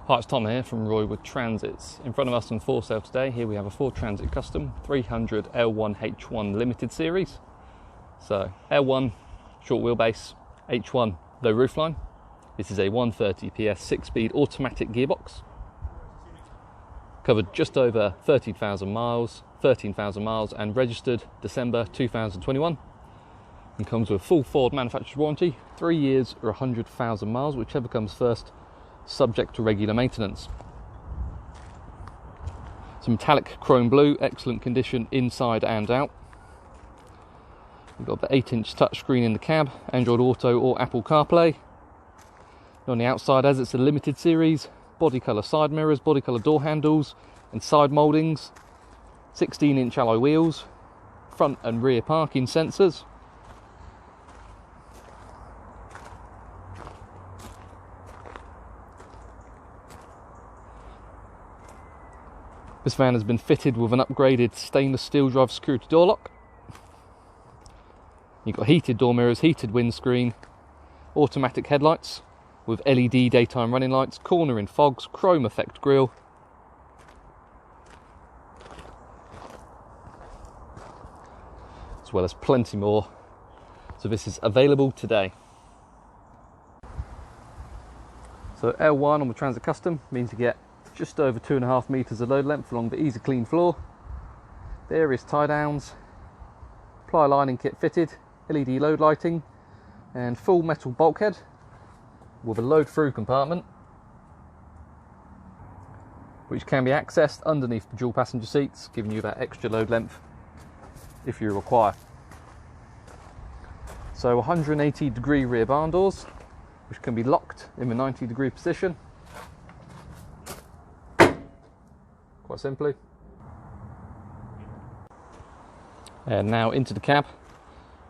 Hi, it's Tom here from Roywood Transits. In front of us and for sale today, here we have a Ford Transit Custom 300 L1H1 Limited Series. So L1, short wheelbase, H1, low roofline. This is a 130 PS 6-speed automatic gearbox. Covered just over 13,000 miles and registered December 2021. And comes with full Ford manufacturer's warranty, 3 years or 100,000 miles, whichever comes first, subject to regular maintenance. It's metallic chrome blue, excellent condition inside and out. We've got the 8-inch touchscreen in the cab, Android Auto or Apple CarPlay. And on the outside, as it's a limited series, body colour side mirrors, body colour door handles and side mouldings, 16-inch alloy wheels, front and rear parking sensors. This van has been fitted with an upgraded stainless steel driver security door lock. You've got heated door mirrors, heated windscreen, automatic headlights with LED daytime running lights, cornering fogs, chrome effect grille. As well as plenty more. So this is available today. So L1 on the Transit Custom means you get just over 2.5 metres of load length along the easy clean floor. Various tie downs, ply lining kit fitted, LED load lighting and full metal bulkhead with a load through compartment which can be accessed underneath the dual passenger seats, giving you that extra load length if you require. So 180-degree rear barn doors which can be locked in the 90-degree position. Quite simply. And now into the cab.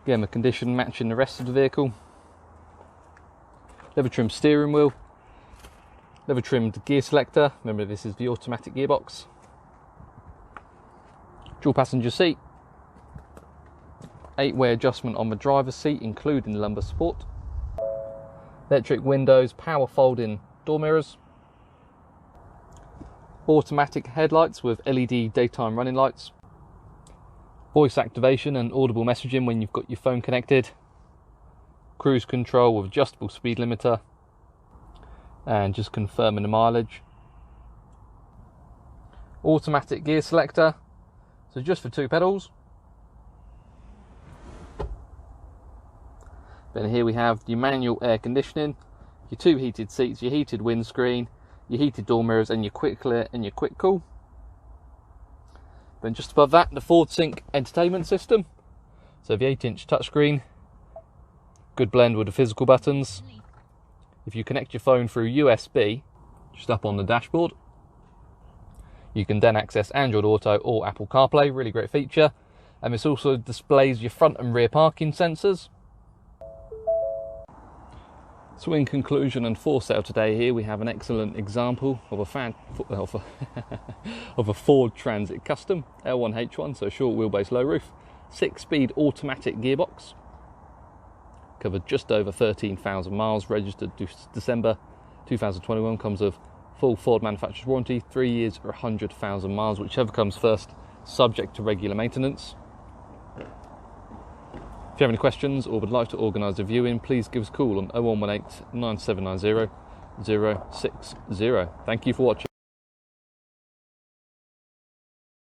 Again, the condition matching the rest of the vehicle. Leather trimmed steering wheel. Leather trimmed gear selector. Remember, this is the automatic gearbox. Dual passenger seat. 8-way adjustment on the driver's seat, including lumbar support. Electric windows, power folding door mirrors. Automatic headlights with LED daytime running lights. Voice activation and audible messaging when you've got your phone connected. Cruise control with adjustable speed limiter. And just confirming the mileage. Automatic gear selector. So just for 2 pedals. Then here we have your manual air conditioning, your 2 heated seats, your heated windscreen, your heated door mirrors and your quick clear and your quick cool. Then just above that, the Ford Sync entertainment system. So the 8-inch touchscreen, good blend with the physical buttons. If you connect your phone through USB, just up on the dashboard, you can then access Android Auto or Apple CarPlay, really great feature. And this also displays your front and rear parking sensors. So in conclusion and for sale today, here we have an excellent example of a Ford Transit Custom L1H1, so short wheelbase, low roof, 6-speed automatic gearbox, covered just over 13,000 miles, registered December 2021, comes with full Ford manufacturer's warranty, 3 years or 100,000 miles, whichever comes first, subject to regular maintenance. If you have any questions or would like to organise a viewing, please give us a call on 0118 9790 060. Thank you for watching.